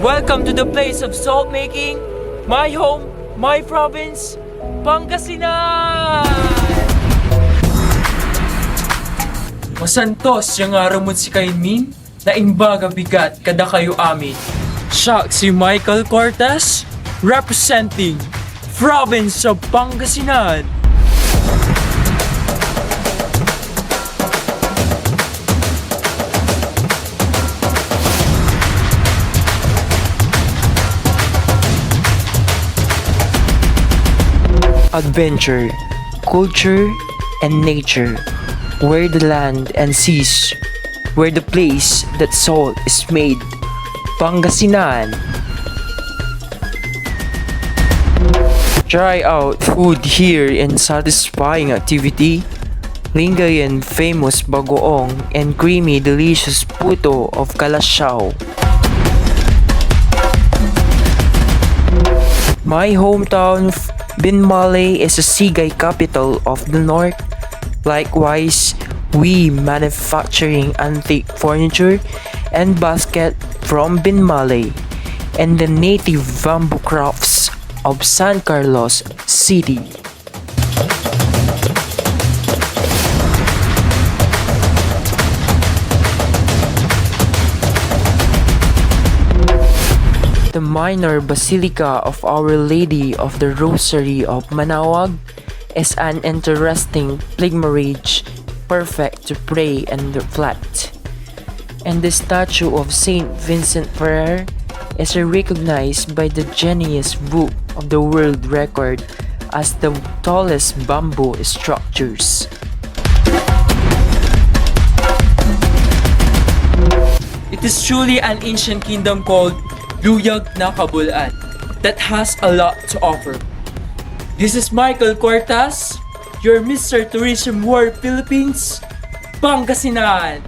Welcome to the place of salt making, my home, my province, Pangasinan! Masantos yung aramon si Kaimin, na imbaga bigat kada kayo amin. Siya si Michael Cortez, representing province of Pangasinan. Adventure, culture, and nature, where the land and seas, where the place that salt is made, Pangasinan. Try out food here in satisfying activity, Lingayen famous bagoong and creamy delicious puto of Kalasyaw. My hometown Binmalay is a Sigay capital of the north. Likewise, we manufacturing antique furniture and basket from Binmalay and the native bamboo crafts of San Carlos City. The minor basilica of Our Lady of the Rosary of Manaoag is an interesting pilgrimage, perfect to pray and reflect. And the statue of Saint Vincent Ferrer is recognized by the Guinness Book of the World Record as the tallest bamboo structures. It is truly an ancient kingdom called Luyag na Kabulan that has a lot to offer. This is Michael Cortez, your Mr. Tourism World Philippines, Pangasinan.